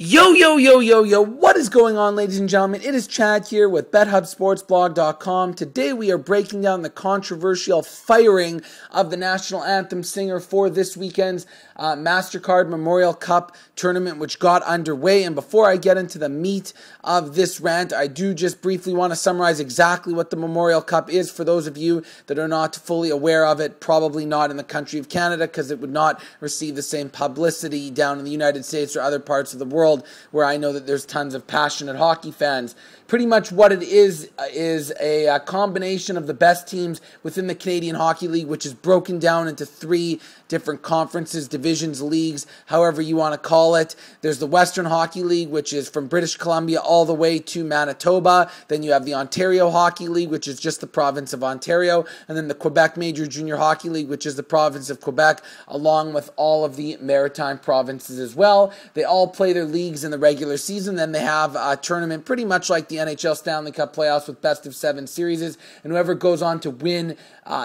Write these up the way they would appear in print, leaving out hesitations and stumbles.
Yo, yo, yo, yo, yo, what is going on, ladies and gentlemen? It is Chad here with BetHubb Sports Blog.com. Today we are breaking down the controversial firing of the national anthem singer for this weekend's MasterCard Memorial Cup tournament, which got underway. And before I get into the meat of this rant, I do just briefly want to summarize exactly what the Memorial Cup is for those of you that are not fully aware of it, probably not in the country of Canada, because it would not receive the same publicity down in the United States or other parts of the world, where I know that there's tons of passionate hockey fans. Pretty much what it is a combination of the best teams within the Canadian Hockey League, which is broken down into 3 different conferences, divisions, leagues, however you want to call it. There's the Western Hockey League, which is from British Columbia all the way to Manitoba. Then you have the Ontario Hockey League, which is just the province of Ontario. And then the Quebec Major Junior Hockey League, which is the province of Quebec, along with all of the maritime provinces as well. They all play their leagues in the regular season. Then they have a tournament pretty much like the NHL Stanley Cup playoffs with best of 7 series. And whoever goes on to win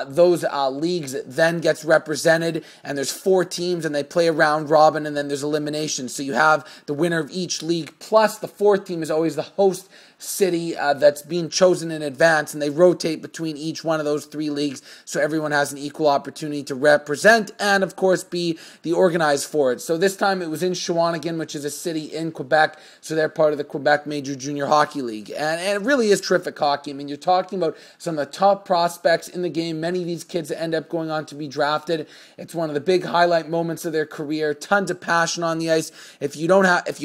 those leagues then gets represented. And there's 4 teams, and they play a round robin, and then there's elimination. So you have the winner of each league, plus the 4th team is always the host city that's being chosen in advance, and they rotate between each one of those 3 leagues, so everyone has an equal opportunity to represent and, of course, be the organized for it. So this time it was in Shawinigan, which is a city in Quebec, so they're part of the Quebec Major Junior Hockey League. And it really is terrific hockey. I mean, you're talking about some of the top prospects in the game. Many of these kids end up going on to be drafted. It's one of the big highlight moments of their career. Tons of passion on the ice. If you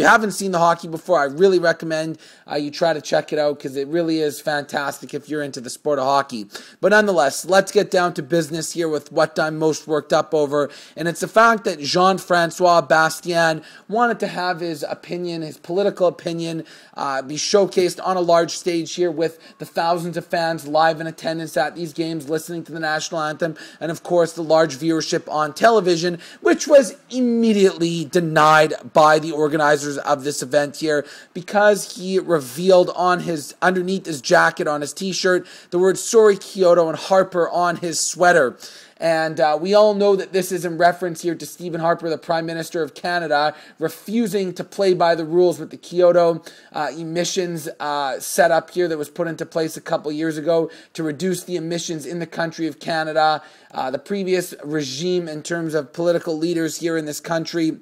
haven't seen the hockey before, I really recommend you try to check it out, because it really is fantastic if you're into the sport of hockey. But nonetheless, let's get down to business here with what I'm most worked up over, and it's the fact that Jean-François Basiten wanted to have his opinion, his political opinion, be showcased on a large stage here with the thousands of fans live in attendance at these games, listening to the national anthem, and of course the large viewership on television, which was immediately denied by the organizers of this event here, because he revealed underneath his jacket, on his t-shirt, the words "Sorry Kyoto" and "Harper" on his sweater. And we all know that this is in reference here to Stephen Harper, the Prime Minister of Canada, refusing to play by the rules with the Kyoto emissions setup here that was put into place a couple years ago to reduce the emissions in the country of Canada. The previous regime, in terms of political leaders here in this country,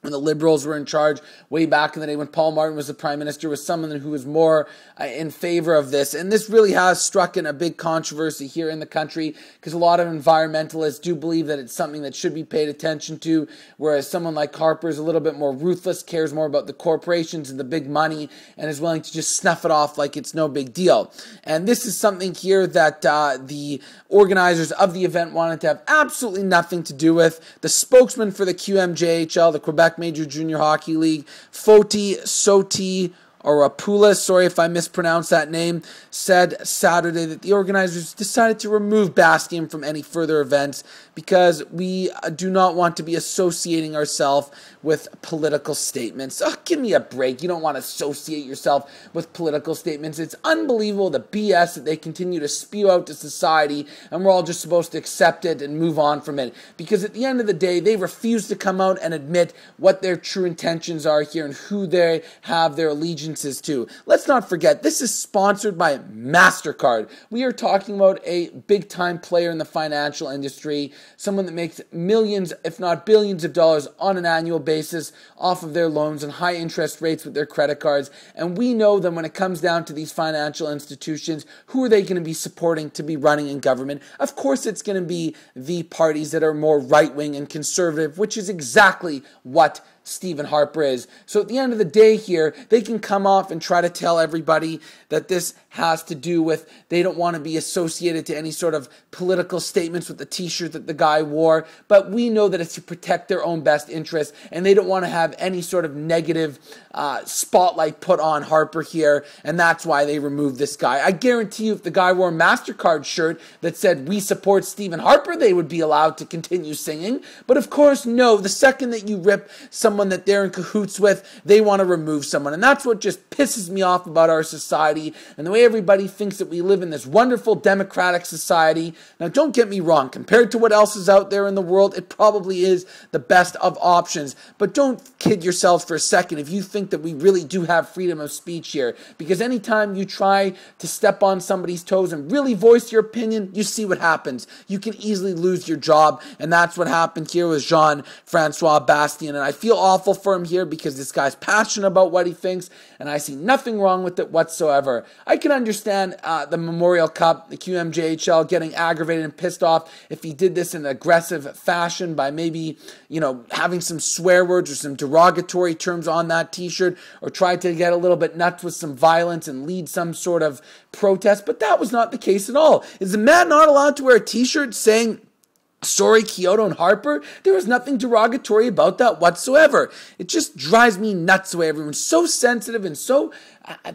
when the Liberals were in charge way back in the day when Paul Martin was the Prime Minister, was someone who was more in favor of this. And this really has struck in a big controversy here in the country, because a lot of environmentalists do believe that it's something that should be paid attention to, whereas someone like Harper is a little bit more ruthless, cares more about the corporations and the big money, and is willing to just snuff it off like it's no big deal. And this is something here that the organizers of the event wanted to have absolutely nothing to do with. The spokesman for the QMJHL, the Quebec Major Junior Hockey League, Foti Soti Orapoulos, sorry if I mispronounced that name, said Saturday that the organizers decided to remove Bastion from any further events because we do not want to be associating ourselves with political statements. Oh, give me a break. You don't want to associate yourself with political statements. It's unbelievable, the BS that they continue to spew out to society, and we're all just supposed to accept it and move on from it. Because at the end of the day, they refuse to come out and admit what their true intentions are here and who they have their allegiances to. Let's not forget, this is sponsored by MasterCard. We are talking about a big-time player in the financial industry, someone that makes millions, if not billions of dollars on an annual basis off of their loans and high interest rates with their credit cards. And we know that when it comes down to these financial institutions, who are they going to be supporting to be running in government? Of course, it's going to be the parties that are more right-wing and conservative, which is exactly what Stephen Harper is. So at the end of the day here, they can come off and try to tell everybody that this has to do with they don't want to be associated to any sort of political statements with the t-shirt that the guy wore, but we know that it's to protect their own best interests, and they don't want to have any sort of negative spotlight put on Harper here, and that's why they removed this guy. I guarantee you if the guy wore a MasterCard shirt that said "We support Stephen Harper," they would be allowed to continue singing. But of course, no, the second that you rip someone that they're in cahoots with, they want to remove someone. And that's what just pisses me off about our society and the way everybody thinks that we live in this wonderful democratic society. Now, don't get me wrong. Compared to what else is out there in the world, it probably is the best of options. But don't kid yourselves for a second if you think that we really do have freedom of speech here. Because anytime you try to step on somebody's toes and really voice your opinion, you see what happens. You can easily lose your job. And that's what happened here with Jean-Francois Basiten. And I feel awful for him here because this guy's passionate about what he thinks. And I see nothing wrong with it whatsoever. I can understand the Memorial Cup, the QMJHL, getting aggravated and pissed off if he did this in an aggressive fashion by maybe, having some swear words or some derogatory terms on that t-shirt, or tried to get a little bit nuts with some violence and lead some sort of protest. But that was not the case at all. Is the man not allowed to wear a t-shirt saying sorry, Kyoto and Harper? There was nothing derogatory about that whatsoever. It just drives me nuts the way everyone's so sensitive and so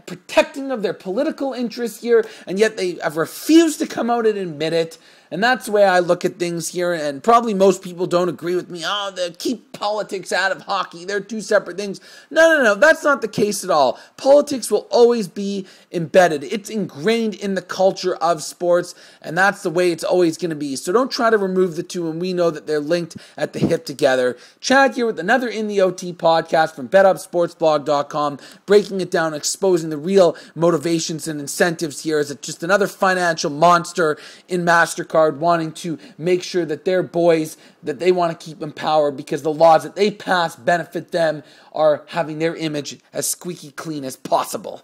protecting of their political interests here, and yet they have refused to come out and admit it. And that's the way I look at things here, and probably most people don't agree with me. Oh, they keep politics out of hockey. They're two separate things. No, that's not the case at all. Politics will always be embedded. It's ingrained in the culture of sports, and that's the way it's always going to be. So don't try to remove the two, and we know that they're linked at the hip together. Chad here with another In the OT podcast from BetHubbSportsBlog.com, breaking it down, exposing the real motivations and incentives here. Is it just another financial monster in MasterCard wanting to make sure that their boys, that they want to keep empowered because the laws that they pass benefit them, are having their image as squeaky clean as possible?